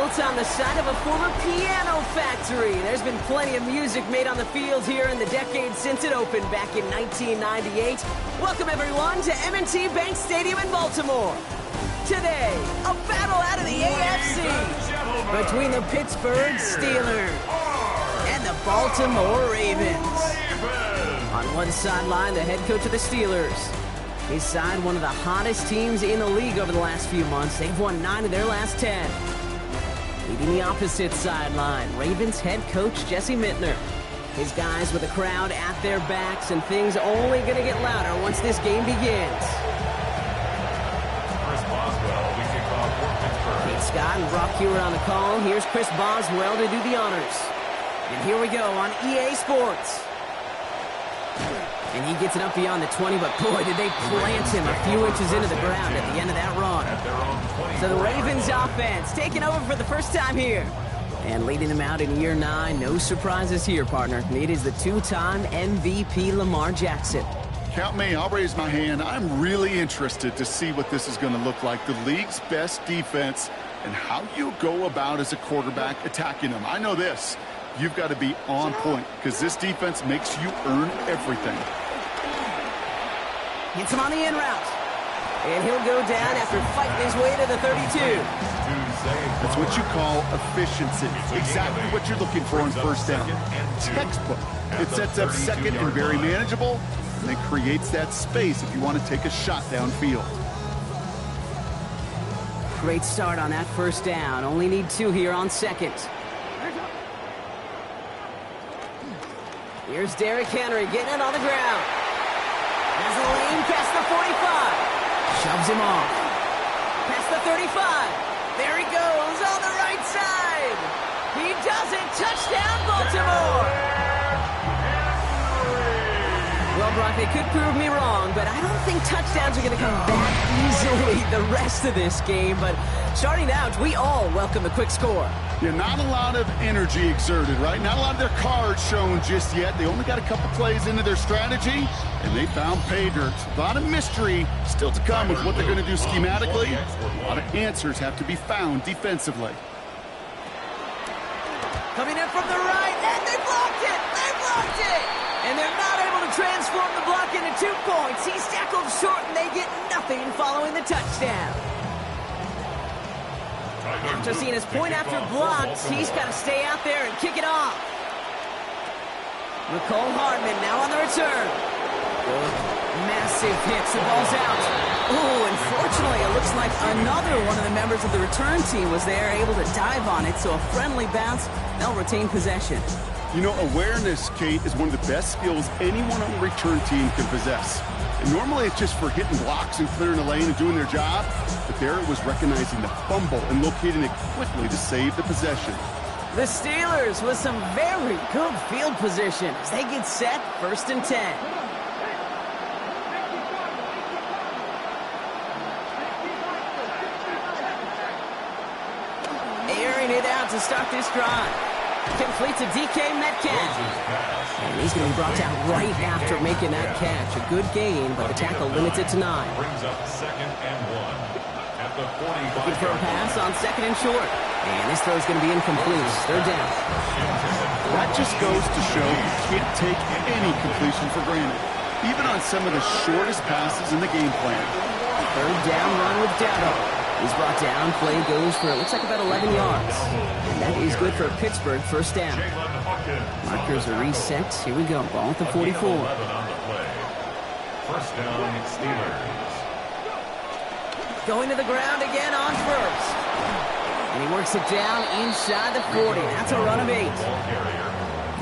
Built on the side of a former piano factory, there's been plenty of music made on the field here in the decade since it opened back in 1998. Welcome, everyone, to M&T Bank Stadium in Baltimore. Today, a battle out of the AFC between the Pittsburgh Steelers and the Baltimore Ravens. On one sideline, the head coach of the Steelers. His side, one of the hottest teams in the league over the last few months. They've won 9 of their last 10. Leading the opposite sideline, Ravens head coach Jesse Mittner. His guys with the crowd at their backs, and things only going to get louder once this game begins. Pete Scott and Brock Hewitt on the call. Here's Chris Boswell to do the honors. And here we go on EA Sports. And he gets it up beyond the 20, but boy, did they plant him a few inches into the ground at the end of that run. So the Ravens offense taking over for the first time here. And leading them out in year 9. No surprises here, partner. It is the 2-time MVP Lamar Jackson. Count me. I'll raise my hand. I'm really interested to see what this is going to look like. The league's best defense and how you go about as a quarterback attacking them. I know this. You've got to be on point because this defense makes you earn everything. Hits him on the in route. And he'll go down after fighting his way to the 32. That's what you call efficiency. Exactly what you're looking for in first down. Textbook. It sets up second and very manageable, and it creates that space if you want to take a shot downfield. Great start on that first down. Only need 2 here on second. Here's Derrick Henry getting it on the ground. Has a lane past the 45. Shoves him off. Past the 35. There he goes on the right side. He does it. Touchdown, Baltimore. Well, Brock, they could prove me wrong, but I don't think touchdowns are going to come that easily the rest of this game. But starting out, we all welcome a quick score. Yeah, not a lot of energy exerted, right? Not a lot of their cards shown just yet. They only got a couple plays into their strategy, and they found pay dirt. A lot of mystery still to come with what they're going to do schematically. A lot of answers have to be found defensively. Coming in from the right, and they blocked it! They blocked it! And they're not able to transform the block into 2 points. He's tackled short, and they get nothing following the touchdown. After seeing his point after blocked, he's got to stay out there and kick it off. Nicole Hardman now on the return. Massive hits, the ball's out. Oh, unfortunately, it looks like another one of the members of the return team was there, able to dive on it, so a friendly bounce. They'll retain possession. You know, awareness, Kate, is one of the best skills anyone on the return team can possess. And normally it's just for hitting blocks and clearing the lane and doing their job, but there it was recognizing the fumble and locating it quickly to save the possession. The Steelers with some very good field position as they get set, 1st and 10. Airing it out to start this drive. Complete to DK Metcalf. And he's going to be brought down right after making that catch. A good gain, but the tackle limits it to 9. Brings up 2nd and 1 at the 45. Looking for a pass on 2nd and short. And this throw is going to be incomplete. 3rd down. That just goes to show you can't take any completion for granted, even on some of the shortest passes in the game plan. 3rd down run with Dowdle. He's brought down. Play goes for, it looks like about 11 yards. And that is good for a Pittsburgh 1st down. Markers are reset. Here we go. Ball at the 44. 1st down, Steelers. Going to the ground again on 1st. And he works it down inside the 40. That's a run of 8.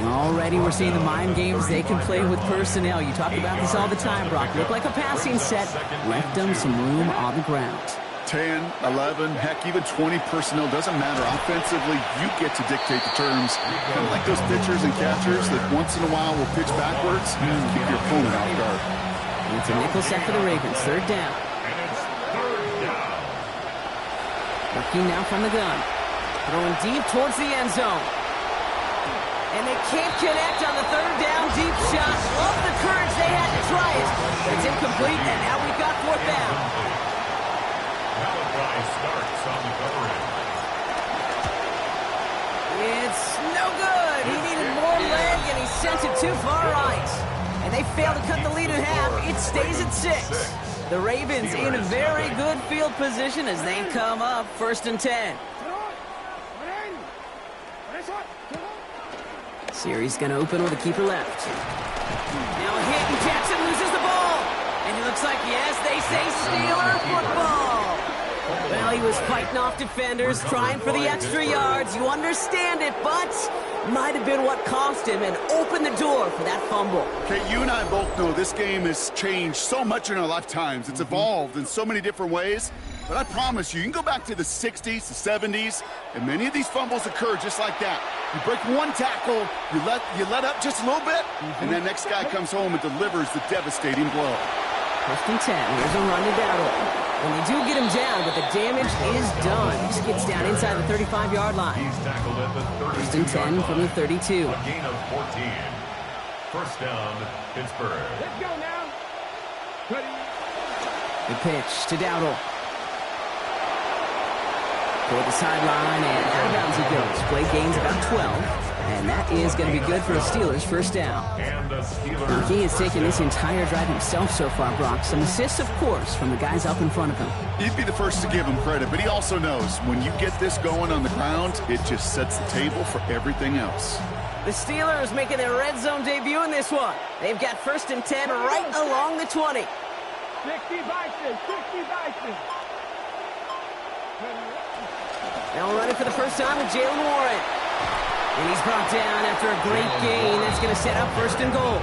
Already we're seeing the mind games they can play with personnel. You talk about this all the time, Brock. Look like a passing set. Left them some room on the ground. 10, 11, heck, even 20 personnel, doesn't matter. Offensively, you get to dictate the terms. Kind of like those pitchers and catchers that once in a while will pitch backwards and keep your opponent off guard. And it's a nickel set for the Ravens. 3rd down. Working now from the gun. Throwing deep towards the end zone. And they can't connect on the 3rd down deep shot. Love the courage they had to try it. It's incomplete, and now we've got 4th down. Starts on the coverage. It's no good. He needed more leg, and he sent it too far right. And they fail to cut the lead in half. It stays at 6. The Ravens in a very good field position as they come up 1st and 10. Series going to open with a keeper left. Now a hit, and Jackson loses the ball. And it looks like, yes, they say Steeler football. Well, he was fighting off defenders, trying for the extra yards. You understand it, but might have been what cost him and opened the door for that fumble. Okay, you and I both know this game has changed so much in our lifetimes. It's evolved in so many different ways. But I promise you, you can go back to the 60s, the 70s, and many of these fumbles occur just like that. You break one tackle, you let up just a little bit, and that next guy comes home and delivers the devastating blow. 1st and 10. Here's a run to Dowdle. And they do get him down, but the damage is done. He just gets down inside the 35-yard line. He's tackled at the 1st and 10 from the 32. A gain of 14. 1st down, Pittsburgh. Let's go now. Ready. The pitch to Dowdle. Toward the sideline, and out of bounds he goes. Play gains about 12. And that is going to be good for the Steelers' 1st down. And the Steelers. Now, he has taken this entire drive himself so far, Brock. Some assists, of course, from the guys up in front of him. You'd be the first to give him credit, but he also knows when you get this going on the ground, it just sets the table for everything else. The Steelers making their red zone debut in this one. They've got 1st and 10 right along the 20. 60 Bison, 60 Bison. Now running for the first time with Jalen Warren. And he's brought down after a great gain. That's going to set up 1st and goal.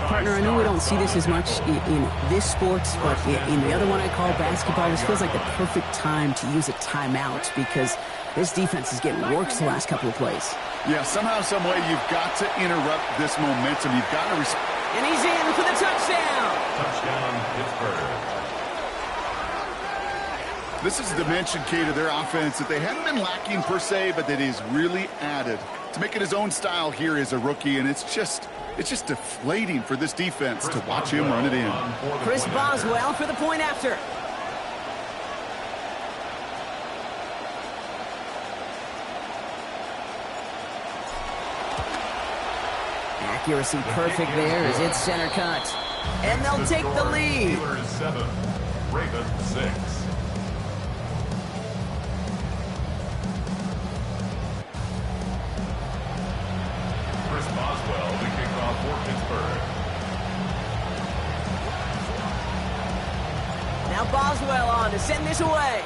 Partner, I know we don't see this as much in this sport, but in the other one I call basketball, this feels like the perfect time to use a timeout because this defense is getting worked the last couple of plays. Yeah, somehow, some way, you've got to interrupt this momentum. You've got to... And he's in for the touchdown. Touchdown, Pittsburgh. This is a dimension key to their offense that they haven't been lacking per se, but that he's really added to make it his own style here as a rookie, and it's just deflating for this defense to watch him run it in. Chris Boswell for the point after. Accuracy perfect there as it's center cut. And they'll take the lead. Steelers 7, Ravens 6. Chris Boswell, the kickoff for Pittsburgh. Now Boswell on to send this away.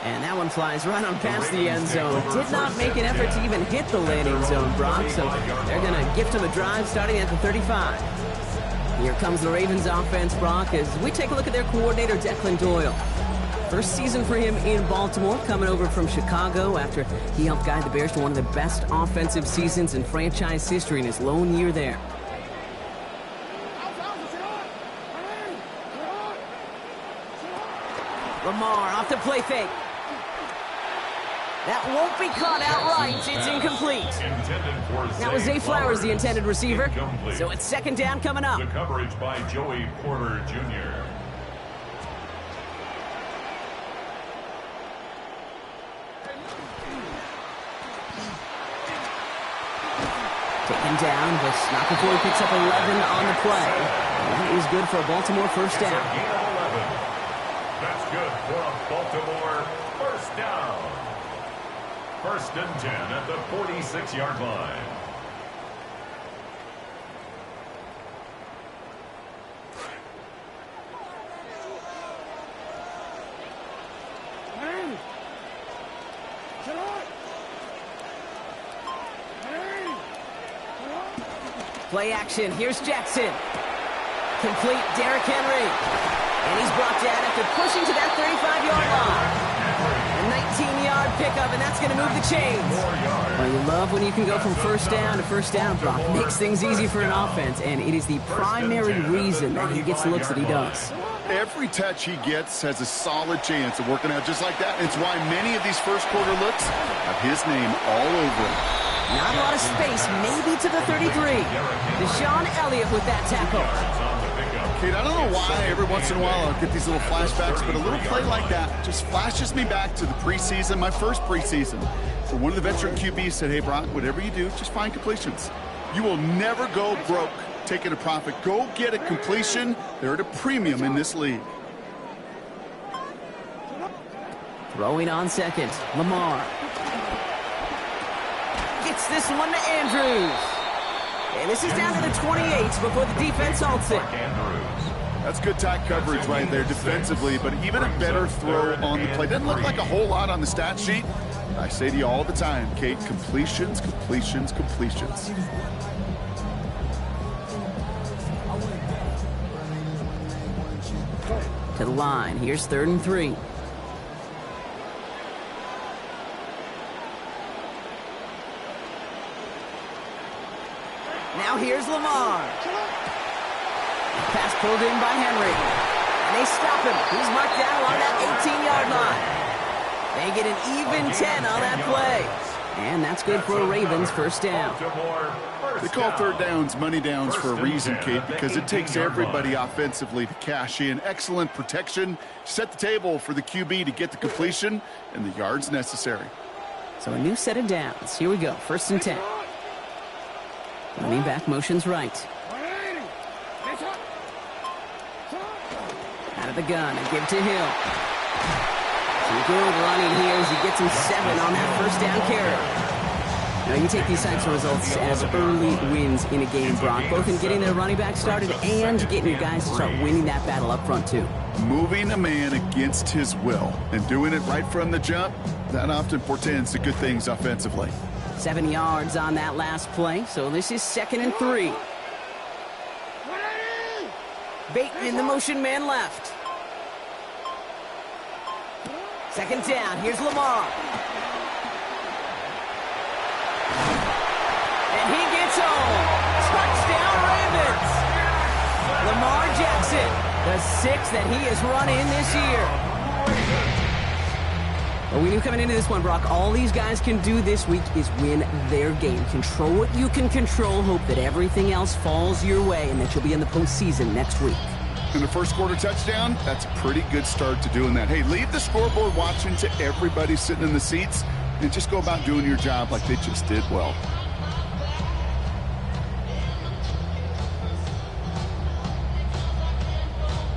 And that one flies right on past the end zone. Did not make an effort to even hit the landing zone, Brock, so they're going to gift him a drive starting at the 35. Here comes the Ravens offense, Brock, as we take a look at their coordinator, Declan Doyle. First season for him in Baltimore, coming over from Chicago after he helped guide the Bears to one of the best offensive seasons in franchise history in his lone year there. Lamar off the play fake. That won't be caught outright. It's incomplete. That was Zay Flowers, the intended receiver. So it's 2nd down coming up. The coverage by Joey Porter Jr. Taken down, but not before he picks up 11 on the play. That is good for a Baltimore 1st down. That's good for a Baltimore 1st down. 1st and 10 at the 46-yard line. Play action. Here's Jackson. Complete Derrick Henry. And he's brought down after pushing to that 35-yard line. A 19-yard pickup, and that's going to move the chains. Well, you love when you can go from 1st down to 1st down, Brock. Makes things easy for an offense, and it is the primary reason that he gets the looks that he does. Every touch he gets has a solid chance of working out just like that. It's why many of these first quarter looks have his name all over them. Not a lot of space, maybe to the 33. Deshaun Elliott with that tackle. Kate, I don't know why every once in a while I'll get these little flashbacks, but a little play like that just flashes me back to the preseason, my first preseason. So one of the veteran QBs said, hey, Brock, whatever you do, just find completions. You will never go broke taking a profit. Go get a completion. They're at a premium in this league. Throwing on second, Lamar. Gets this one to Andrews. And this is down to the 28 before the defense halts it. That's good tight coverage right there defensively, but even a better throw on the play. Doesn't look like a whole lot on the stat sheet. I say to you all the time, Kate, completions, completions, completions. To the line. Here's 3rd and 3. Now here's Lamar. Pass pulled in by Henry. And they stop him. He's marked down along that 18-yard line. They get an even 10 on that play. And that's good for a Ravens first down. They call third downs money downs for a reason, Kate, because it takes everybody offensively to cash in. Excellent protection. Set the table for the QB to get the completion and the yards necessary. So a new set of downs. Here we go. 1st and 10. Running back motions right. Out of the gun and give to Hill. Some good running here as he gets him 7 on that first down carry. Now you take these types of results as early wins in a game, Brock, both in getting their running back started and getting your guys to start winning that battle up front too. Moving a man against his will and doing it right from the jump, that often portends to good things offensively. 7 yards on that last play, so this is 2nd and 3. Bateman, the motion man left. 2nd down, here's Lamar. And he gets home. Touchdown Ravens. Lamar Jackson, the 6th that he has run in this year. But we knew coming into this one, Brock, all these guys can do this week is win their game. Control what you can control. Hope that everything else falls your way and that you'll be in the postseason next week. In the first quarter touchdown, that's a pretty good start to doing that. Hey, leave the scoreboard watching to everybody sitting in the seats and just go about doing your job like they just did well.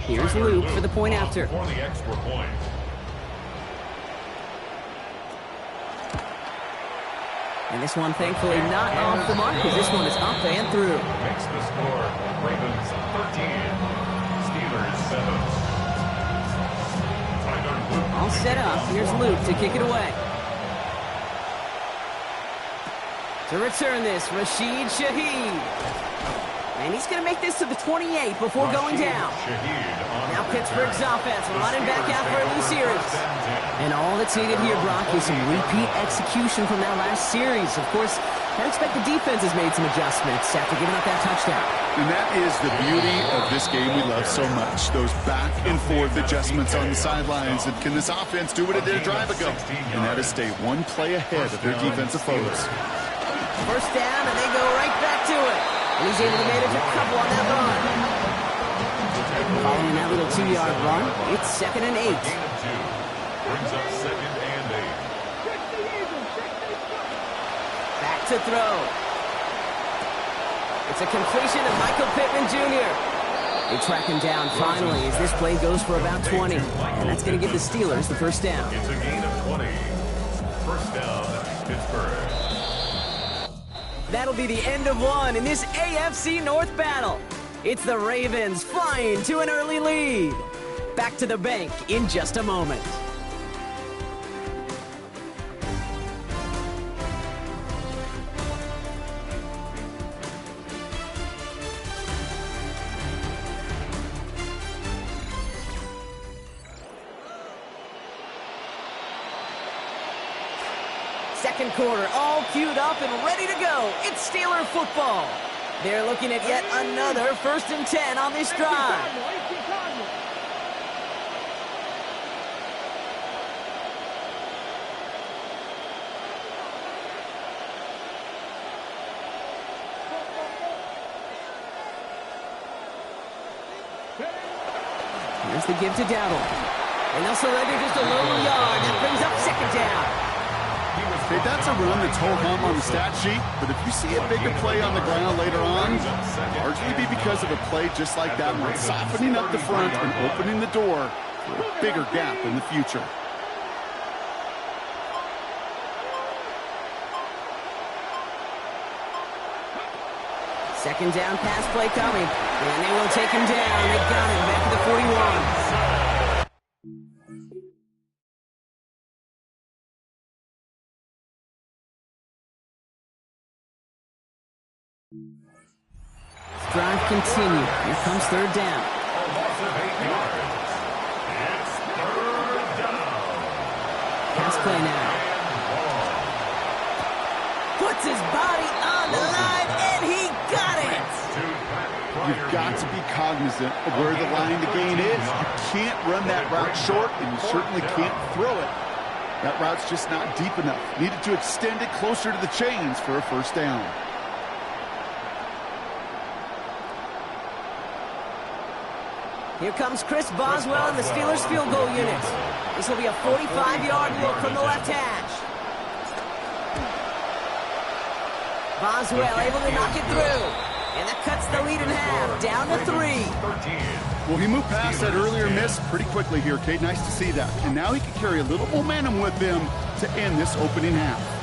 Here's Luke for the point after. For the extra point. And this one, thankfully, not off the mark, because this one is up and through. Makes the score Ravens 13, Steelers 7. All set up. Here's Luke to kick it away. To return this, Rashid Shaheed. And he's going to make this to the 28 before going down. Now Pittsburgh's offense running back out for a new series. And all that's needed here, Brock, is some repeat execution from that last series. Of course, I expect the defense has made some adjustments after giving up that touchdown. And that is the beauty of this game we love so much. Those back and forth adjustments on the sidelines. And can this offense do what it did a drive ago? And that is stay one play ahead of their defensive foes. First down, and they go right back to it. And he's able to manage a couple on that run. Following that little 2-yard run, it's 2nd and 8. Brings up 2nd and 8. Back to throw. It's a completion to Michael Pittman Jr. They track him down finally as this play goes for about 20. And that's going to give the Steelers the first down. It's a gain of 20. First down, Pittsburgh. That'll be the end of one in this AFC North battle. It's the Ravens flying to an early lead. Back to the bank in just a moment. Second quarter, all queued up and ready to go. It's Steeler football. They're looking at yet another 1st and 10 on this drive. Here's the give to Dowdle. And they'll surrender just a low yard. That brings up second down. Okay, that's a run that's ho-hum on the stat sheet, but if you see a bigger play on the ground later on, largely be because of a play just like that one, softening up the front and opening the door for a bigger gap in the future. Second down pass play coming. And they will take him down. They got him back to the 41. Drive continue. Here comes third down. Pass play now. Puts his body on the line, and he got it! You've got to be cognizant of where the line to gain is. You can't run that route short, and you certainly can't throw it. That route's just not deep enough. Needed to extend it closer to the chains for a first down. Here comes Chris Boswell and the Steelers field goal unit. This will be a 45-yard look from the left hash. Boswell able to knock it through. And that cuts the lead in half, down to 3. Well, he moved past that earlier miss pretty quickly here, Kate. Nice to see that. And now he can carry a little momentum with him to end this opening half.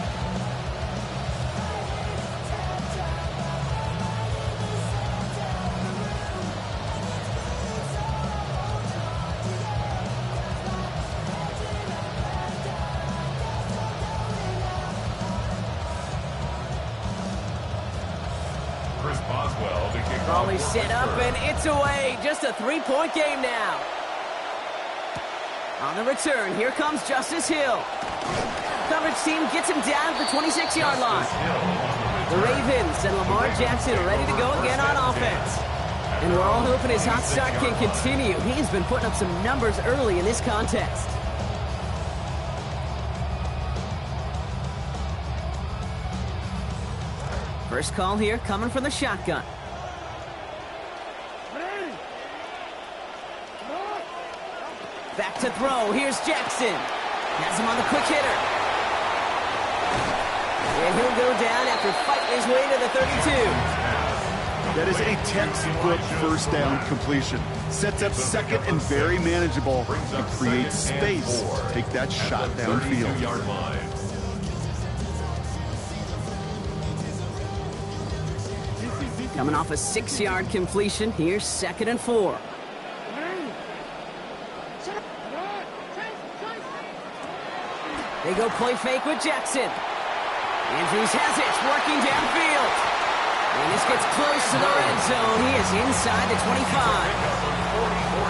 Raleigh set up, and it's away. Just a 3-point game now. On the return, here comes Justice Hill. Coverage team gets him down at the 26-yard line. The Ravens and Lamar Jackson are ready to go again on offense. And we're all hoping his hot start can continue. He's been putting up some numbers early in this contest. First call here coming from the shotgun. Back to throw. Here's Jackson. Has him on the quick hitter. And he'll go down after fighting his way to the 32. That is a textbook first down completion. Sets up second and very manageable and creates space. Take that shot downfield. Coming off a 6-yard completion. Here's 2nd and 4. They go play fake with Jackson. Andrews has it, working downfield. And this gets close to the red zone. He is inside the 25.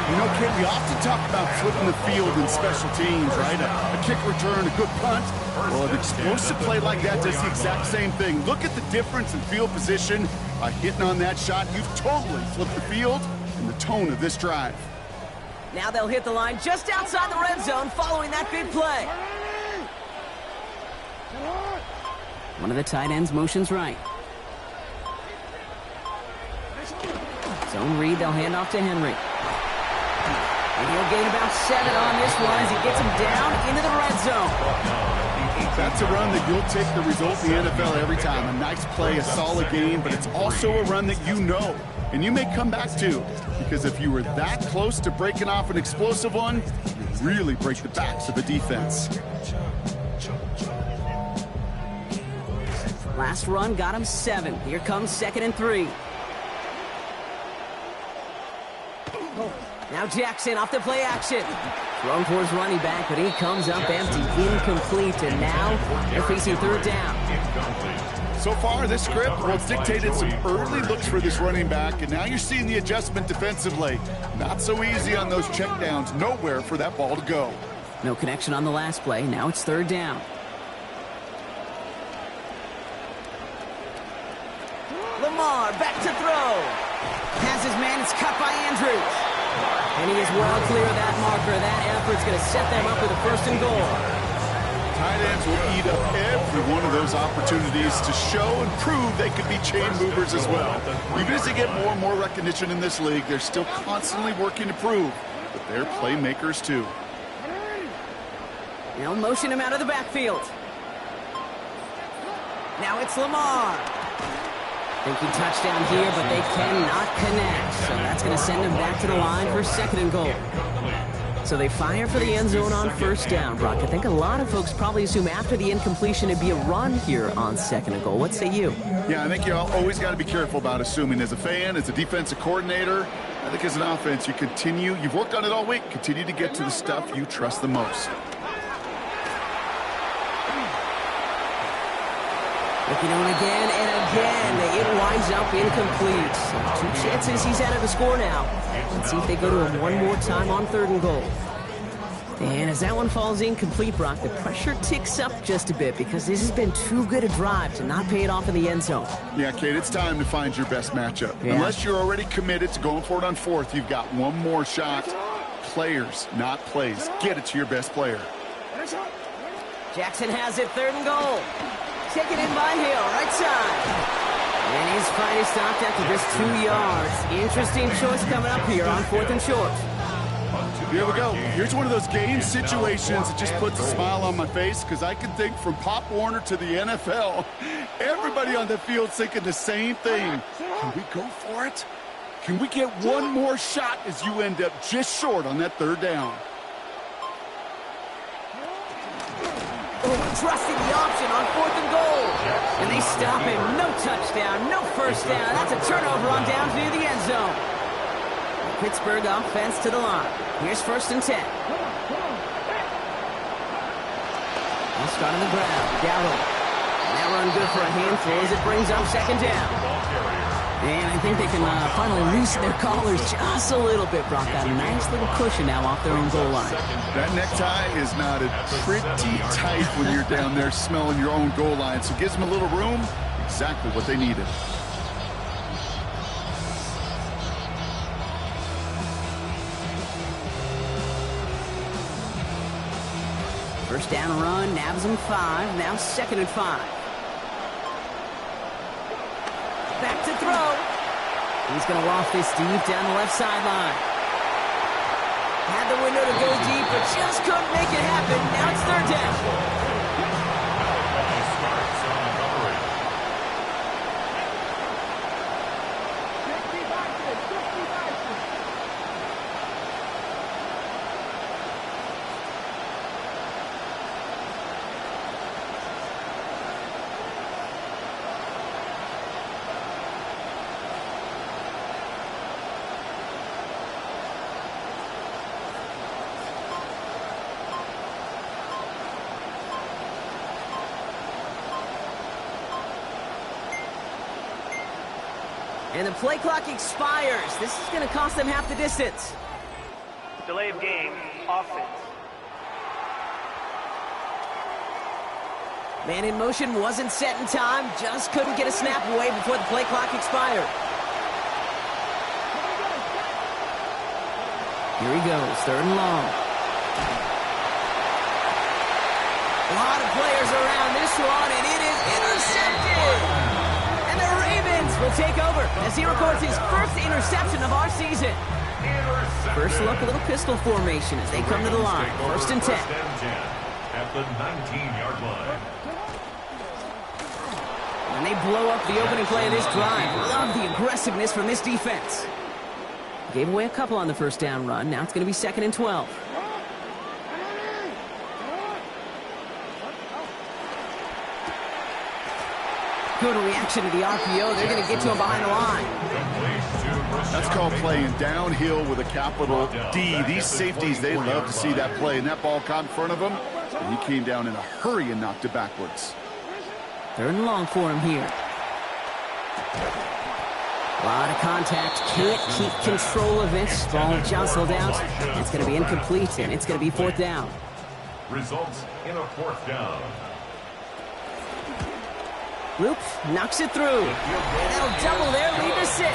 You know, Ken, we often talk about flipping the field in special teams, right? A kick return, a good punt. Well, an explosive play like that does the exact same thing. Look at the difference in field position. By hitting on that shot, you've totally flipped the field and the tone of this drive. Now they'll hit the line just outside the red zone following that big play. One of the tight ends motions right. Zone read, they'll hand off to Henry. And he'll gain about 7 on this one as he gets him down into the red zone. That's a run that you'll take the result in the NFL every time. A nice play, a solid game, but it's also a run that you know and you may come back to. Because if you were that close to breaking off an explosive one, you really break the backs of the defense. Last run got him 7. Here comes 2nd and 3. Now Jackson off the play action. Thrown towards running back, but he comes up empty, incomplete, and now they're facing 3rd down. So far, this script, well, it's dictated some early looks for this running back, and now you're seeing the adjustment defensively. Not so easy on those checkdowns. Nowhere for that ball to go. No connection on the last play. Now it's 3rd down. Lamar back to throw. Has his man. It's cut by Andrews. And he is well clear of that marker. That effort's going to set them up with a 1st and goal. Tight ends will eat up every one of those opportunities to show and prove they could be chain movers as well. Even as they get more and more recognition in this league, they're still constantly working to prove but they're playmakers too. They'll motion him out of the backfield. Now it's Lamar. Thinking touchdown here, but they cannot connect. So that's going to send him back to the line for 2nd and goal. So they fire for the end zone on 1st down, Brock. I think a lot of folks probably assume after the incompletion it'd be a run here on 2nd and goal. What say you? Yeah, I think you always got to be careful about assuming. As a fan, as a defensive coordinator, I think as an offense, you've worked on it all week, continue to get to the stuff you trust the most. Looking on again and again. It winds up incomplete. So 2 chances he's out of the score now. Let's see if they go to him one more time on 3rd and goal. And as that one falls incomplete, Brock, the pressure ticks up just a bit because this has been too good a drive to not pay it off in the end zone. Yeah, Kate, it's time to find your best matchup. Yeah. Unless you're already committed to going for it on 4th, you've got one more shot. Players, not plays. Get it to your best player. Jackson has it, 3rd and goal. Taken in by Hill, right side. And he's finally stopped after just 2 yards. Interesting choice coming up here on 4th and short. Here we go. Here's one of those game situations that just puts a smile on my face because I can think from Pop Warner to the NFL, everybody on the field thinking the same thing. Can we go for it? Can we get one more shot as you end up just short on that 3rd down? Trusting the option on 4th and goal. And they stop him. No touchdown, no 1st down. That's a turnover on down near the end zone. Pittsburgh offense to the line. Here's 1st and 10. They'll start on the ground. Gallup. That run good for a handful as it brings up 2nd down. And I think they can finally loosen their collars just a little bit, Brock. Got a nice little cushion now off their own goal line. That necktie is knotted pretty tight when you're down there smelling your own goal line. So it gives them a little room, exactly what they needed. First down run, nabs them 5. Now 2nd and 5. Back to throw. He's going to loft this deep down the left sideline. Had the window to go deep, but just couldn't make it happen. Now it's 3rd down. And the play clock expires. This is going to cost them half the distance. Delay of game, offense. Man in motion wasn't set in time. Just couldn't get a snap away before the play clock expired. Here he goes, 3rd and long. A lot of players around this one, and it is intercepted. And the Ravens will take over as he records his 1st interception of our season. First look, a little pistol formation as they come to the line. 1st and 10. At the 19-yard line. And they blow up the opening play of this drive. Love the aggressiveness from this defense. Gave away a couple on the 1st down run. Now it's going to be 2nd and 12. Good reaction to the RPO. They're going to get to him behind the line. That's called playing downhill with a capital D. These safeties, they love to see that play. And that ball caught in front of him, and he came down in a hurry and knocked it backwards. 3rd and long for him here. A lot of contact. Can't keep control of it. Ball jostled out. It's going to be incomplete, and it's going to be 4th down. Results in a 4th down. Loop knocks it through. And that'll double their lead to 6.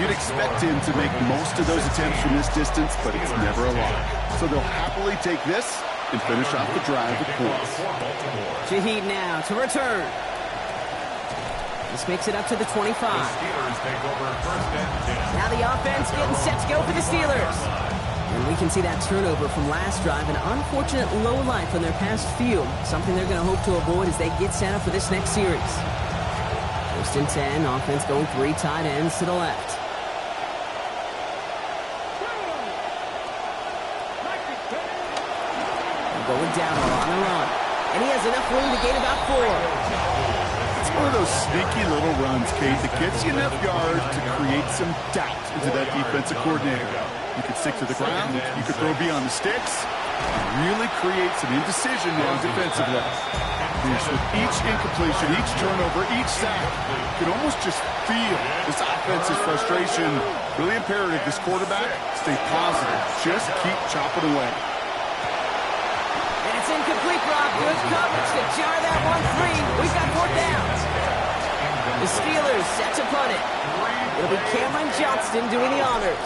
You'd expect him to make most of those attempts from this distance, but it's never a lot. So they'll happily take this and finish off the drive with points. Shaheed now to return. This makes it up to the 25. The Steelers take over 1st and 10. Now the offense getting set to go for the Steelers. And we can see that turnover from last drive, an unfortunate low life on their past field, something they're going to hope to avoid as they get set up for this next series. First and 10, offense going 3 tight ends to the left. Going down on the run. And he has enough room to gain about 4. It's one of those sneaky little runs, Kate, that gets you enough yards to create some doubt into that defensive coordinator. You could stick to the ground, you could throw beyond the sticks, and really create some indecision now defensively. With each incompletion, each turnover, each sack, you can almost just feel this offense's frustration. Really imperative, this quarterback, stay positive. Just keep chopping away. And it's incomplete, Rob. Good coverage to jar that one free. We've got 4th down. The Steelers set to punt it. It'll be Cameron Johnston doing the honors.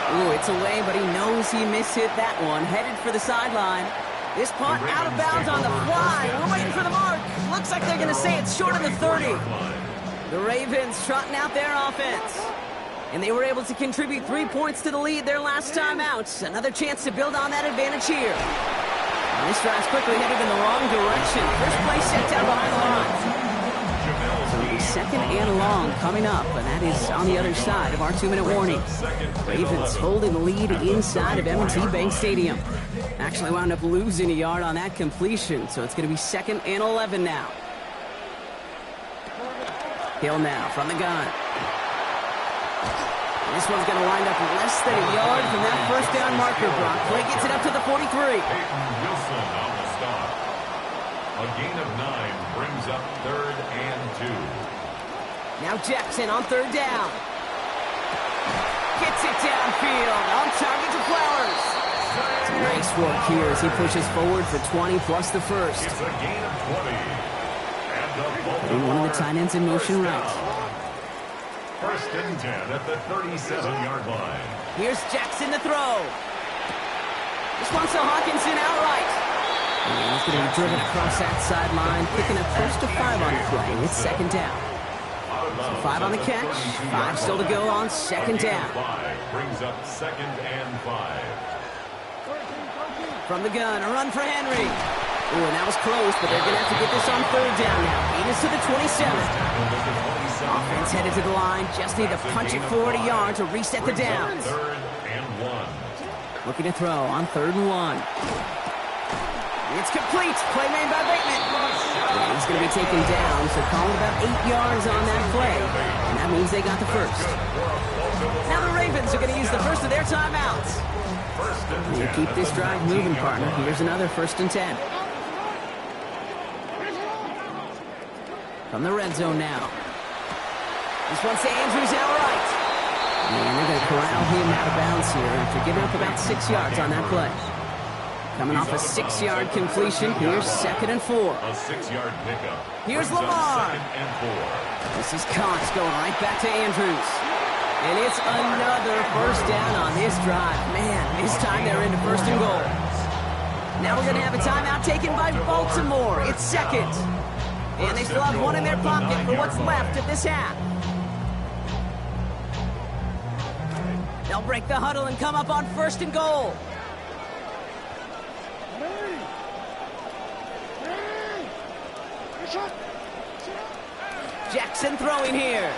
Ooh, it's away, but he knows he mishit that one. Headed for the sideline. This punt out of bounds on the fly. We're waiting for the mark. Looks like they're going to say it's short of the 30. The Ravens trotting out their offense. And they were able to contribute 3 points to the lead their last time out. Another chance to build on that advantage here. And this drive's quickly headed in the wrong direction. First play set down behind the line. So it'll be 2nd and long coming up, and that is on the other side of our 2-minute warning. Ravens holding the lead inside of M&T Bank Stadium. Actually wound up losing a yard on that completion, so it's going to be 2nd and 11 now. Hill now from the gun. This one's going to wind up less than a yard from that first down marker. Brock Clay gets it up to the 43. Wilson on the stop. A gain of 9 brings up 3rd and 2. Now Jackson on 3rd down. Gets it downfield. On target to Flowers. Some nice work here as he pushes forward for 20 plus the first. It's a gain of 20. And Putting one of the tight ends in motion right. 1st and 10 at the 37-yard line. Here's Jackson to throw. This one's to Hawkinson outright. And he's going to be driven across that sideline, picking up close to 5 on the play. It's 2nd down. So 5 on the catch, 5 still to go on 2nd down. 5 brings up 2nd and 5. From the gun, a run for Henry. Ooh, and that was close, but they're going to have to get this on 3rd down now. Beat us to the 27. Offense headed to the line. Just need to punch it forward a yard to reset the downs. 3rd and 1. Looking to throw on 3rd and 1. It's complete. Play made by Bateman. Yeah, he's going to be taken down, so called about 8 yards on that play. And that means they got the first. Now the Ravens are going to use the first of their timeouts. We'll keep this drive moving, partner. Here's another 1st and 10. From the red zone now. This one's to Andrews outright. And they're going to corral him out of bounds here after giving up about 6 yards on that play. Coming off a 6-yard completion, here's 2nd and 4. A 6-yard pickup. Here's Lamar. 2nd and 4. This is Cox going right back to Andrews. And it's another first down on this drive. Man, this time they're into 1st and goal. Now we're going to have a timeout taken by Baltimore. It's 2nd. And they still have 1 in their pocket for what's left of this half. They'll break the huddle and come up on 1st and goal. Jackson throwing here.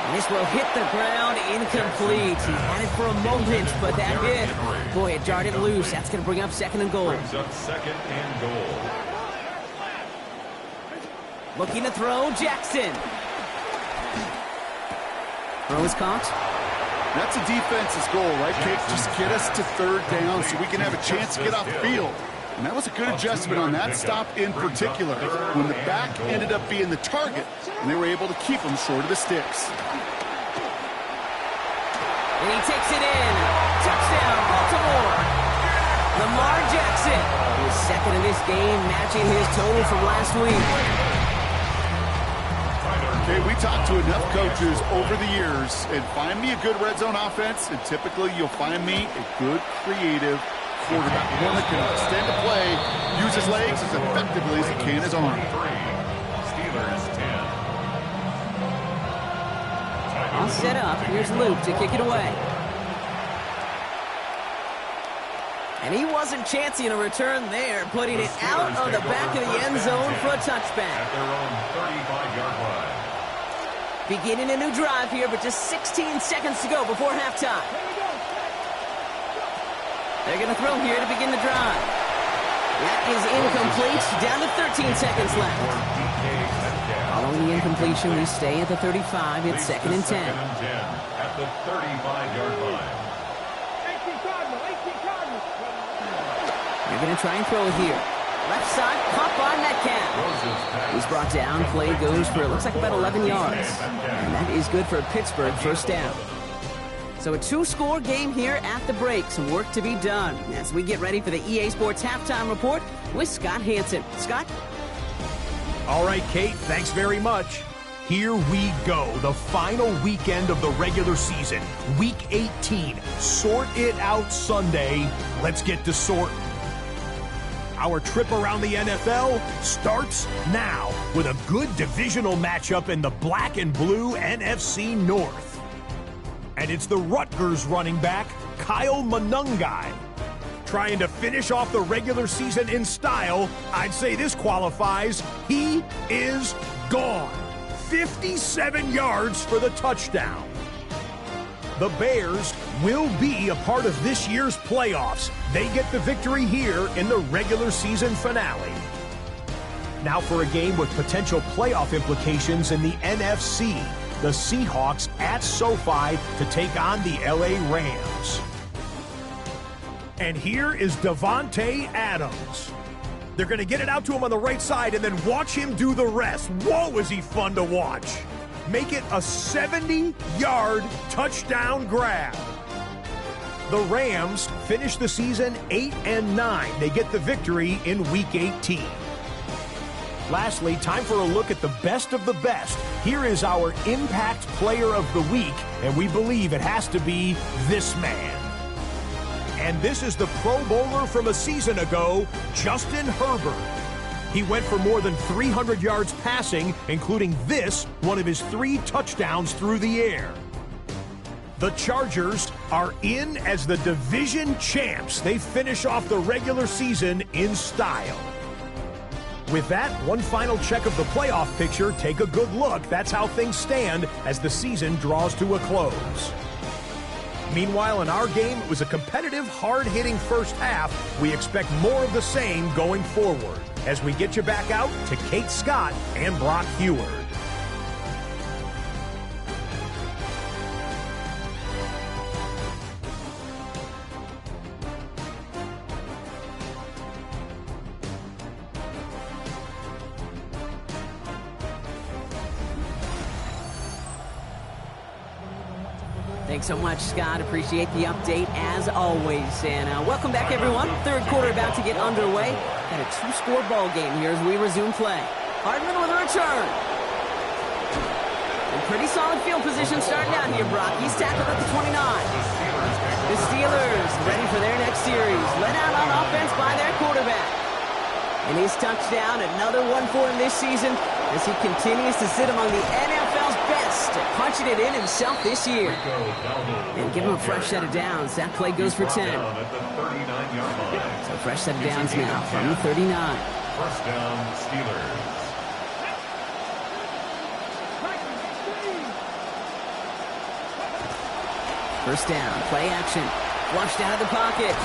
And this will hit the ground incomplete. He had it for a moment, but that hit. Boy, it jarred it loose. That's going to bring up 2nd and goal. Brings up 2nd and goal. Looking to throw, Jackson. Throw is caught. That's a defense's goal, right, Kate? Just get us to 3rd down so we can have a chance to get off the field. And that was a good adjustment on that stop in particular, when the back ended up being the target, and they were able to keep him short of the sticks. And he takes it in. Touchdown, Baltimore. Lamar Jackson, his 2nd of this game, matching his total from last week. Okay, we talked to enough coaches over the years, and find me a good red zone offense, and typically you'll find me a good, creative quarterback, one that can extend the play, use his legs as effectively as he can his arm. Steelers 10. All set up. Here's Luke to kick it away. And he wasn't chancing a return there, putting it out of the back of the end zone for a touchback. At their own 35-yard line. Beginning a new drive here, but just 16 seconds to go before halftime. They're going to throw here to begin the drive. That is incomplete. Down to 13 seconds left. Following the incompletion, we stay at the 35. It's 2nd and 10. At the 35-yard line. They're going to try and throw it here. Left side, caught by Metcalf. He's brought down. Play goes for, it looks like about 11 yards. And that is good for a Pittsburgh first down. So a 2-score game here at the break. Some work to be done as we get ready for the EA Sports Halftime Report with Scott Hansen. Scott? All right, Kate, thanks very much. Here we go, the final weekend of the regular season, Week 18. Sort it out Sunday. Let's get to sorting. Our trip around the NFL starts now with a good divisional matchup in the black and blue NFC North. And it's the Rutgers running back, Kyle Monangai. Trying to finish off the regular season in style, I'd say this qualifies. He is gone. 57 yards for the touchdown. The Bears will be a part of this year's playoffs. They get the victory here in the regular season finale. Now for a game with potential playoff implications in the NFC. The Seahawks at SoFi to take on the LA Rams. And here is Devontae Adams. They're going to get it out to him on the right side and then watch him do the rest. Whoa, is he fun to watch. Make it a 70-yard touchdown grab. The Rams finish the season 8-9. They get the victory in Week 18. Lastly, time for a look at the best of the best. Here is our Impact Player of the Week, and we believe it has to be this man. And this is the Pro Bowler from a season ago, Justin Herbert. He went for more than 300 yards passing, including this, one of his 3 touchdowns through the air. The Chargers are in as the division champs. They finish off the regular season in style. With that, one final check of the playoff picture. Take a good look. That's how things stand as the season draws to a close. Meanwhile, in our game, it was a competitive, hard-hitting first half. We expect more of the same going forward as we get you back out to Kate Scott and Brock Heward. Thanks so much, Scott. Appreciate the update as always. And welcome back, everyone. Third quarter about to get underway. Got a 2-score ball game here as we resume play. Hardman with a return. And pretty solid field position starting out here, Brock. He's tackled at the 29. The Steelers ready for their next series. Led out on offense by their quarterback. And his touchdown, another one for him this season as he continues to sit among the NFL's best, punching it in himself this year. And give him a fresh set of downs. That play goes for 10. So fresh set of downs now from the 39. First down, Steelers. First down, play action. Flushed out of the pocket.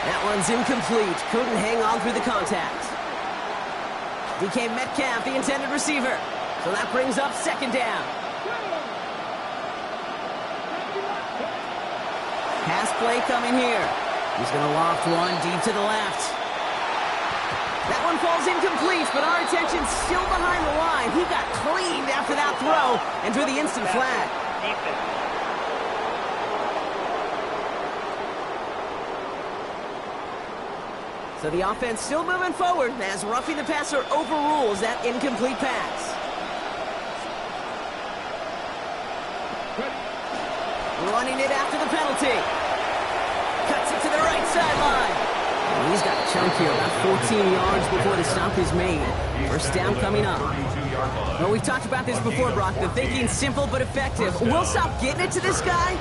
That one's incomplete. Couldn't hang on through the contact. DK Metcalf, the intended receiver. So that brings up second down. Pass play coming here. He's going to loft one deep to the left. That one falls incomplete, but our attention's still behind the line. He got cleaned after that throw and drew the instant flag. So the offense still moving forward as roughing the passer overrules that incomplete pass. Running it after the penalty. Cuts it to the right sideline. He's got a chunk here, about 14 yards before the stop is made. First down coming up. Well, we've talked about this before, Brock. The thinking's simple but effective. We'll stop getting it to this guy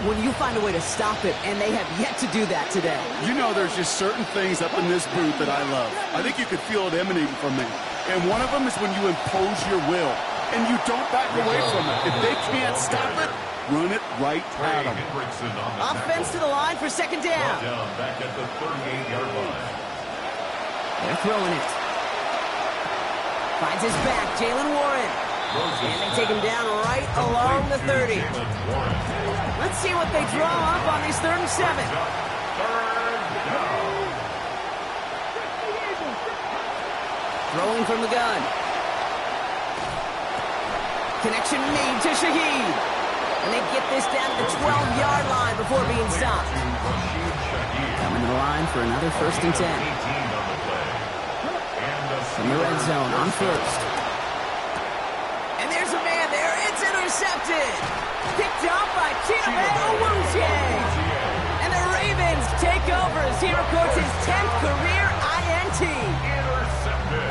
when you find a way to stop him, and they have yet to do that today. You know, there's just certain things up in this booth that I love. I think you could feel it emanating from me. And one of them is when you impose your will, and you don't back away from it. If they can't stop it, run it right at them. Offense to the line for second down. Back at the 38-yard line. They're throwing it. Finds his back, Jalen Warren. And they take him down right along the 30. Let's see what they draw up on these 3rd and 7. Throwing from the gun. Connection made to Shaheed. And they get this down to the 12-yard line before being stopped. Coming to the line for another 1st and 10. From the red zone on 1st. And there's a man there. It's intercepted. Picked up by Chidobe Awuzie. And the Ravens take over as he records his 10th career INT.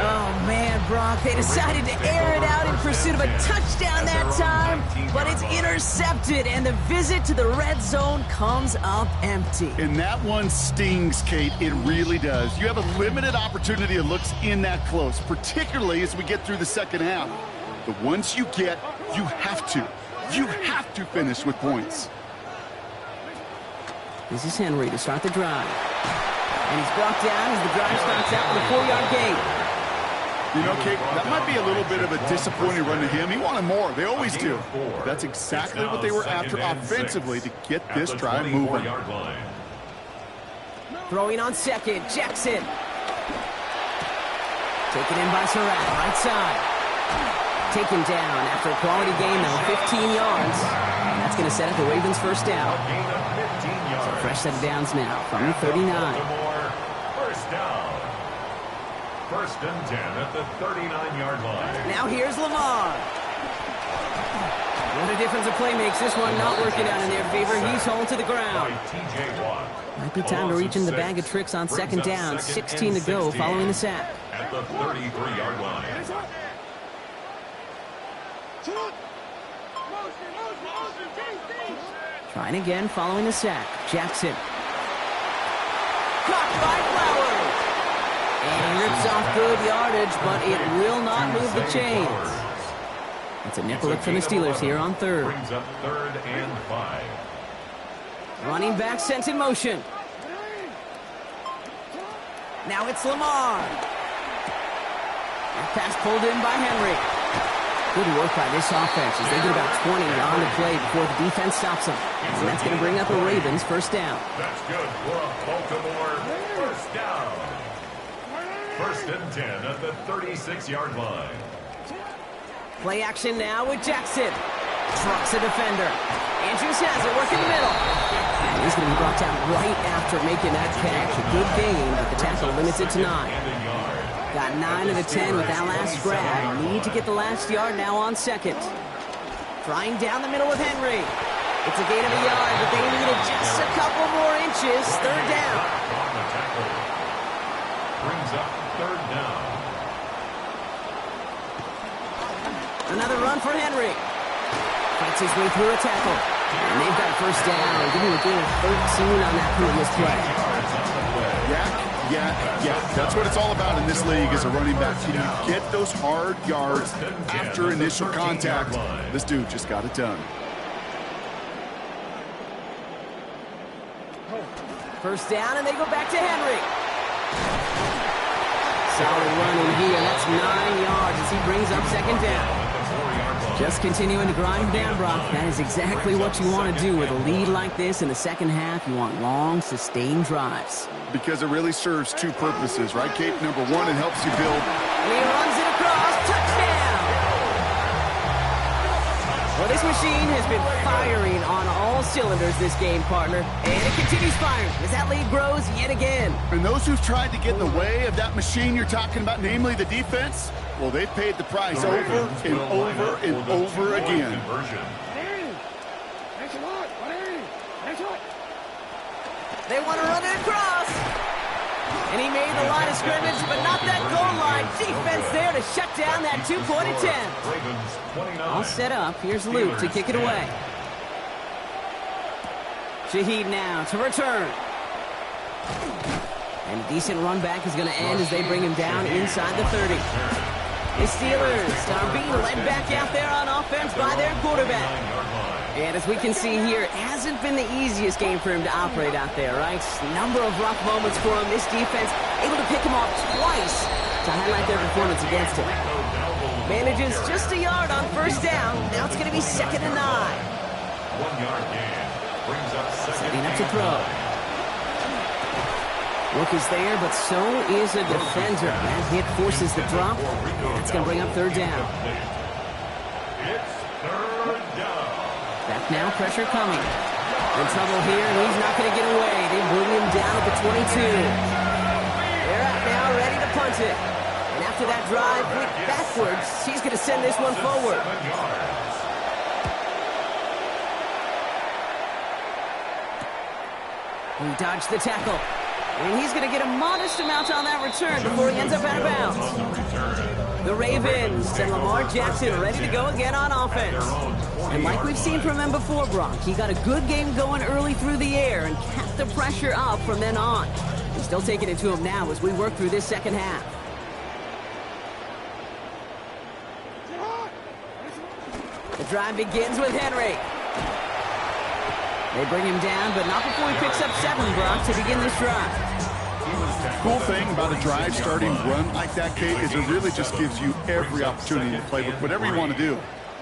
Oh, man, Brock, they decided to air it out in pursuit of a touchdown that time, but it's intercepted, and the visit to the red zone comes up empty. And that one stings, Kate. It really does. You have a limited opportunity that looks in that close, particularly as we get through the second half. But once you get, you have to finish with points. This is Henry to start the drive. And he's brought down as the drive starts out with a 4-yard gain. You know, Kate, that might be a little bit of a disappointing run to him. He wanted more. They always do. But that's exactly what they were after offensively to get this drive moving. Throwing on second, Jackson. Taken in by Surratt, right side. Taken down after a quality gain, though, 15 yards. And that's going to set up the Ravens' first down. So fresh set of downs now from the 39. First down. 1st and 10 at the 39-yard line. Now here's Lamar. What a difference a play makes. This one not working out in their favor. He's home to the ground. Might be time to reach in the bag of tricks on 2nd down. 16 to go following the sack. At the 33-yard line. Trying again following the sack. Jackson. Caught by Flowers. And rips off good yardage, but it will not move the chains. It's a nickel look from the Steelers here on 3rd. Brings up 3rd and 5. Running back sent in motion. Now it's Lamar. That pass pulled in by Henry. Good work by this offense as they get about 20 on the play before the defense stops them. And that's going to bring up a Ravens first down. That's good for a Baltimore first down. 1st and 10 at the 36-yard line. Play action now with Jackson. Trucks a defender. Andrews has it, working the middle. And he's going to be brought down right after making that catch. A good gain, but the tackle limits it to 9. Got 9 of the 10 with that last grab. Need to get the last yard now on 2nd. Trying down the middle with Henry. It's a gain of a yard, but they needed just a couple more inches. 3rd down. Brings up 3rd down. Another run for Henry. Fights his way through a tackle. And they've got a first down. Give him a gain of 13 on that previous play. Yeah. That's what it's all about in this league as a running back. You get those hard yards after initial contact. This dude just got it done. First down, and they go back to Henry. Solid run in here. That's 9 yards as he brings up 2nd down. Just continuing to grind down, Brock. That is exactly what you want to do with a lead like this in the second half. You want long, sustained drives. Because it really serves 2 purposes, right, Kate? Number 1, it helps you build. And he runs it across. Touchdown! Well, this machine has been firing on all cylinders this game, partner. And it continues firing as that lead grows yet again. And those who've tried to get in the way of that machine you're talking about, namely the defense, well, they've paid the price over and over and over again. They want to run it across. And he made the line of scrimmage, but not that goal line. Defense there to shut down that two-point attempt. All set up. Here's Luke to kick it away. Shaheed now to return. And a decent run back is going to end as they bring him down inside the 30. The Steelers are being led back out there on offense by their quarterback. And as we can see here, it hasn't been the easiest game for him to operate out there, right? Number of rough moments for him. This defense able to pick him off twice to highlight their performance against him. Manages just a yard on first down. Now it's going to be 2nd and 9. 1 yard gain. Brings up Setting up to throw. Look is there, but so is a defender. That hit forces the drop. It's going to bring up 3rd down. It's 3rd down. Back now, pressure coming. In trouble here, and he's not going to get away. They bring him down at the 22. They're out now, ready to punt it. And after that drive, went backwards. He's going to send this one forward. 7 yards. He dodged the tackle. And he's going to get a modest amount on that return before he ends up out of bounds. The Ravens and Lamar Jackson ready to go again on offense. And like we've seen from him before, Brock, he got a good game going early through the air and kept the pressure up from then on. He's still taking it to him now as we work through this second half. The drive begins with Henry. They bring him down, but not before he picks up 7, Brock, to begin this drive. Cool thing about a drive starting run like that, Kate, is it really just gives you every opportunity to play with whatever you want to do.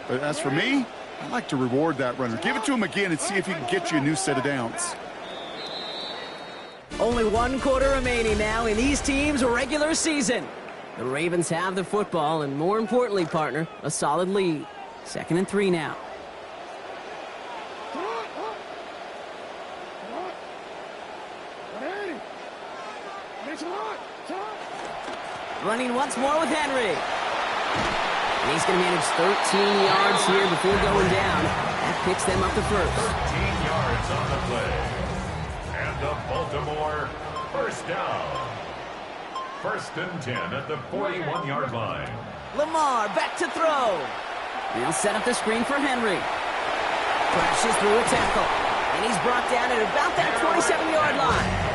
But as for me, I like to reward that runner. Give it to him again and see if he can get you a new set of downs. Only 1 quarter remaining now in these teams' regular season. The Ravens have the football, and more importantly, partner, a solid lead. 2nd and 3 now. Running once more with Henry. And he's going to manage 13 yards here before going down. That picks them up to 1st. 13 yards on the play. And the Baltimore 1st down. 1st and 10 at the 41-yard line. Lamar back to throw. He'll set up the screen for Henry. Crashes through a tackle. And he's brought down at about that 27-yard line.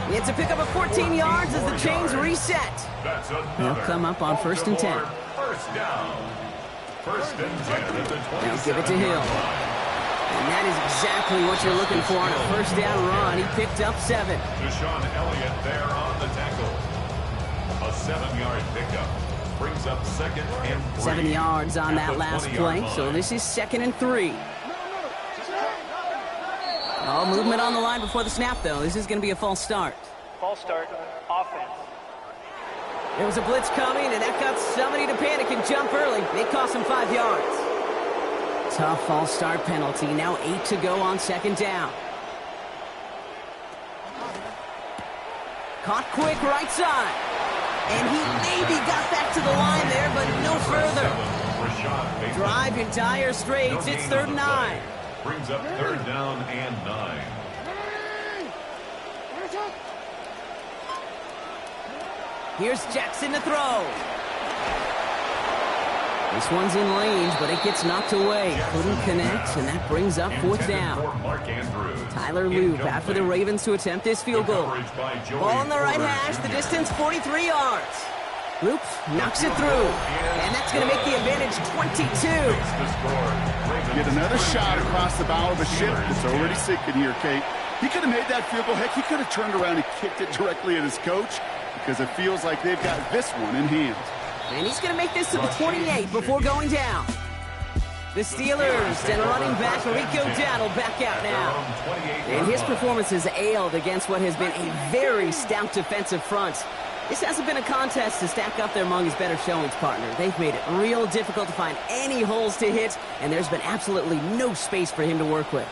It's a pickup of 14 yards as the chains reset. He'll come up on 1st and 10. 1st down. 1st and 10 at the 27. Now give it to Hill. And that is exactly what you're looking for on a 1st down run. He picked up 7. Deshaun Elliott there on the tackle. A 7-yard pickup. Brings up 2nd and 3. 7 yards on that last play. So this is 2nd and 3. All movement on the line before the snap, though. This is going to be a false start. False start, offense. There was a blitz coming, and that got somebody to panic and jump early. It cost him 5 yards. Tough false start penalty. Now 8 to go on 2nd down. Caught quick right side. And he maybe got back to the line there, but no further. Drive in dire straits. It's 3rd and 9. Brings up 3rd down and 9. Here's Jackson to throw. This one's in range, but it gets knocked away. Couldn't connect, and that brings up 4th down. Tyler Loop after the Ravens to attempt this field goal. Ball on the right hash, the distance 43 yards. Loop knocks it through, and that's going to make the advantage 22. Get another shot across the bow of a ship that's already sinking here, Kate. He could have made that field goal. Heck, he could have turned around and kicked it directly at his coach because it feels like they've got this one in hand. And he's going to make this to the 28 before going down. The Steelers and running back Rico Dowdle back out now. And his performance has ailed against what has been a very stout defensive front. This hasn't been a contest to stack up there among his better showings, partner. They've made it real difficult to find any holes to hit, and there's been absolutely no space for him to work with.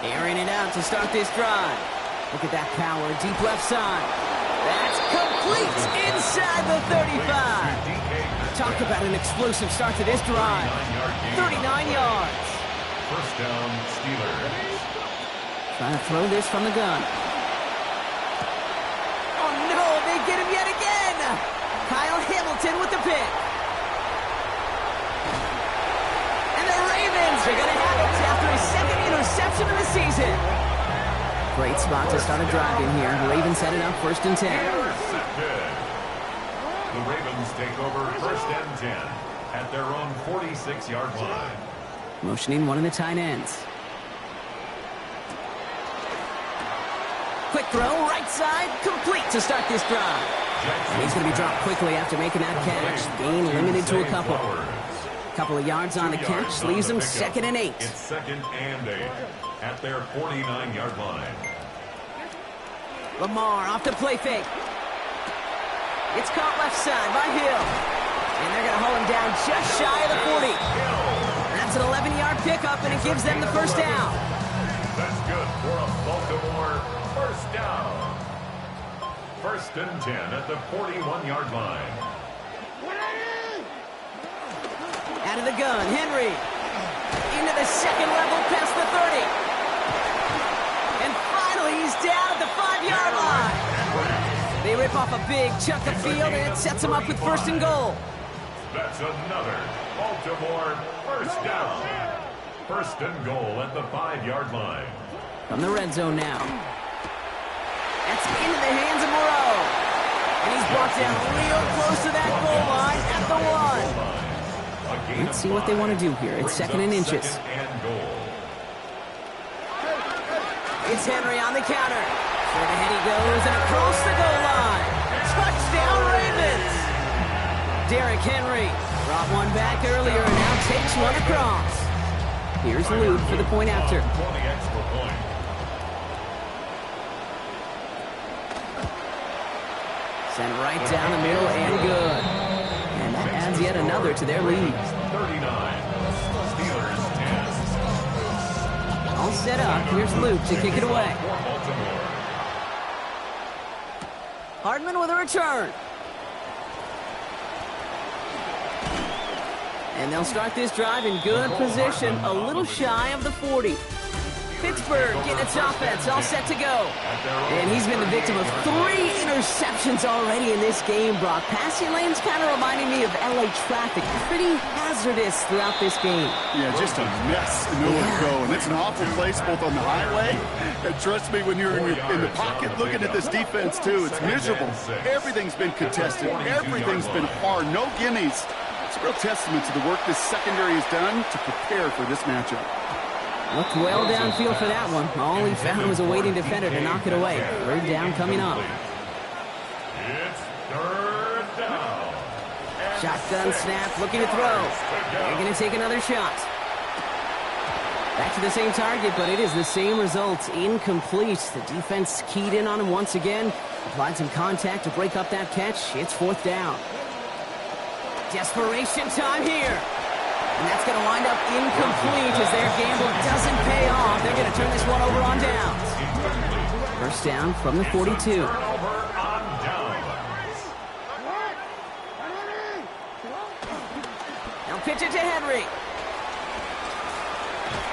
Airing it out to start this drive. Look at that power, deep left side. That's complete inside the 35. Talk about an explosive start to this drive. 39 yards. First down, Steelers. Trying to throw this from the gun. Oh, no, they get him yet again. Kyle Hamilton with the pick. And the Ravens are going to have it after his second interception of the season. Great spot to start a drive in here. Ravens set it up 1st and 10. Intercepted. The Ravens take over 1st and 10 at their own 46-yard line. Motioning one of the tight ends. Quick throw, right side, complete to start this drive. And he's going to be dropped quickly after making that catch. Gain limited to a couple. Couple of yards on the catch, leaves them 2nd and 8. It's 2nd and 8 at their 49-yard line. Lamar off the play fake. It's caught left side by Hill. And they're going to hold him down just shy of the 40. That's an 11-yard pickup, and it gives them the 1st down. That's good for a Baltimore 1st down. 1st and 10 at the 41-yard line. Out of the gun, Henry. Into the 2nd level, past the 30. And finally, he's down at the 5-yard line. They rip off a big chunk of field, and it sets them up with 1st and goal. That's another Baltimore 1st down. 1st and goal at the 5-yard line. From the red zone now. That's into the hands of Moreau. And he's brought down real close to that goal line at the 1. Let's see what they want to do here. It's 2nd and inches. It's Henry on the counter. Straight ahead he goes and across the goal line. Touchdown Ravens! Derrick Henry brought one back earlier and now takes one across. Here's Luke for the point after. Sent right down the middle and good. And that adds yet another to their lead. 39. Steelers 10. All set up. Here's Luke to kick it away. Hardman with a return. And they'll start this drive in good position, a little shy of the 40. Pittsburgh getting its offense all set to go. And he's been the victim of 3 interceptions already in this game, Brock. Passing lanes kind of reminding me of LA traffic. Pretty hazardous throughout this game. Yeah, just a mess and nowhere to go. And it's an awful place both on the highway. And trust me, when you're in the pocket looking at this defense, too, it's miserable. Everything's been contested. Everything's been hard. No gimmies. It's a real testament to the work this secondary has done to prepare for this matchup. Looked well downfield for that one. All he found was a waiting defender to knock it away. 3rd down coming up. It's 3rd down. Shotgun snap, looking to throw. They're going to take another shot. Back to the same target, but it is the same result. Incomplete. The defense keyed in on him once again. Applied some contact to break up that catch. It's 4th down. Desperation time here. And that's going to wind up incomplete as their gamble doesn't pay off. They're going to turn this one over on downs. 1st down from the 42. Turnover on downs. Now pitch it to Henry.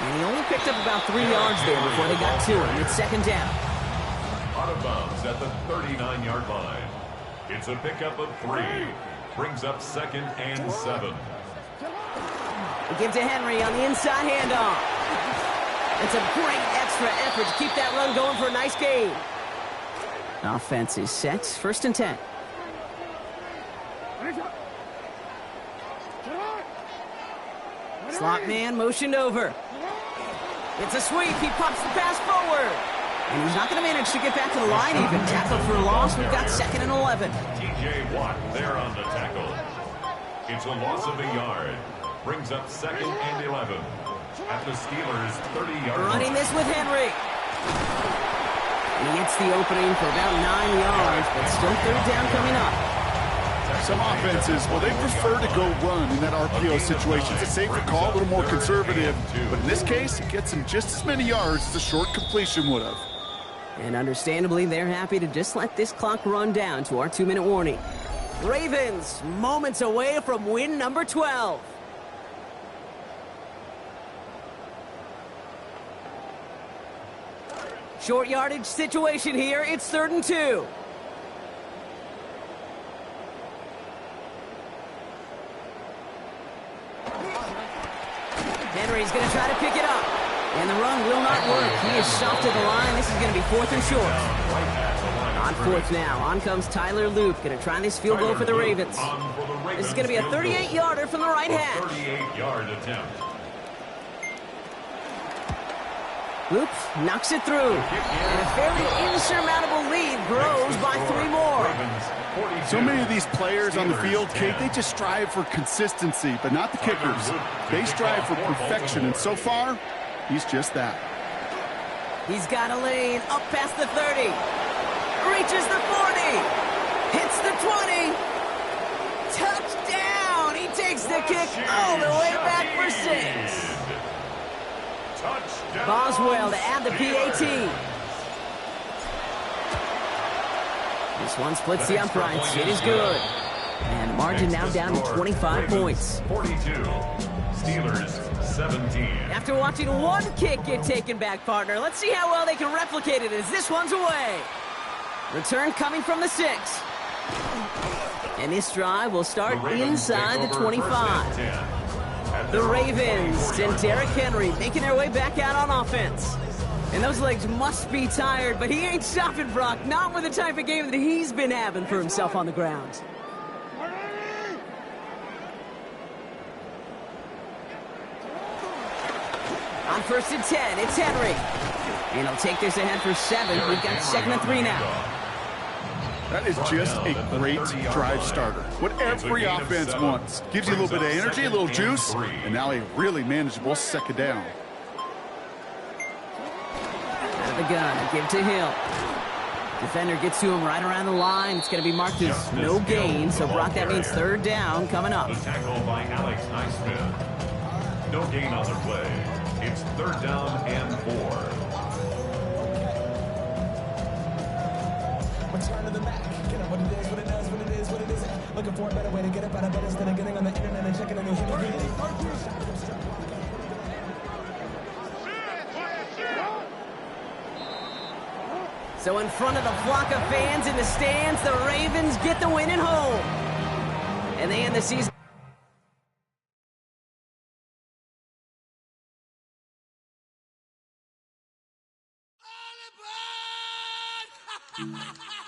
And he only picked up about 3 yards there before they got to him. It's 2nd down. Out of bounds at the 39-yard line. It's a pickup of 3. Brings up 2nd and 7. Give to Henry on the inside handoff. It's a great extra effort to keep that run going for a nice gain. Offense is set. 1st and 10. Slot man motioned over. It's a sweep. He pops the pass forward. And he's not going to manage to get back to the line even. Tackle for a loss. We've got 2nd and 11. TJ Watt there on the tackle. It's a loss of a yard. Brings up 2nd and 11 at the Steelers' 30-yard line. Running this with Henry. And he gets the opening for about 9 yards, but still 3rd down coming up. Some offenses, well, they prefer to go run in that RPO situation. It's a safer call, a little more conservative. But in this case, it gets them just as many yards as a short completion would have. And understandably, they're happy to just let this clock run down to our 2-minute warning. Ravens, moments away from win number 12. Short yardage situation here. It's 3rd and 2. Henry's going to try to pick it up. And the run will not work. He is soft to the line. This is going to be 4th and short. On 4th now. On comes Tyler Loop. Going to try this field goal for the Ravens. This is going to be a 38-yarder from the right hash. 38-yard attempt. Loop knocks it through. And a fairly insurmountable lead grows by 3 more. So many of these players on the field, Kate, they just strive for consistency, but not the kickers. They strive for perfection, and so far, he's just that. He's got a lane up past the 30. Reaches the 40. Hits the 20. Touchdown! He takes the kick all the way back for 6. Boswell to add the PAT. This one splits the uprights. It is good. And the margin now down to 25 points. 42. Steelers 17. After watching one kick get taken back, partner, let's see how well they can replicate it as this one's away. Return coming from the 6. And this drive will start inside the 25. The Ravens and Derrick Henry making their way back out on offense. And those legs must be tired, but he ain't stopping, Brock. Not with the type of game that he's been having for himself on the ground. On 1st and 10, it's Henry. And he'll take this ahead for 7. We've got 2nd and 3 now. That is just a great drive starter. What every offense wants. Gives you a little bit of energy, a little juice, and now a really manageable 2nd down. Out of the gun, give to Hill. Defender gets to him right around the line. It's going to be marked as no gain, so Brock, that means 3rd down coming up. The tackle by Alex Highsmith. No gain on the play. It's 3rd down and 4. Return to the back. Get up what it is, what it does, what it is, what it isn't. Looking for a better way to get up out of bed instead of getting on the internet and checking a new hit. So in front of the flock of fans in the stands, the Ravens get the win at home. And they end the season. All aboard!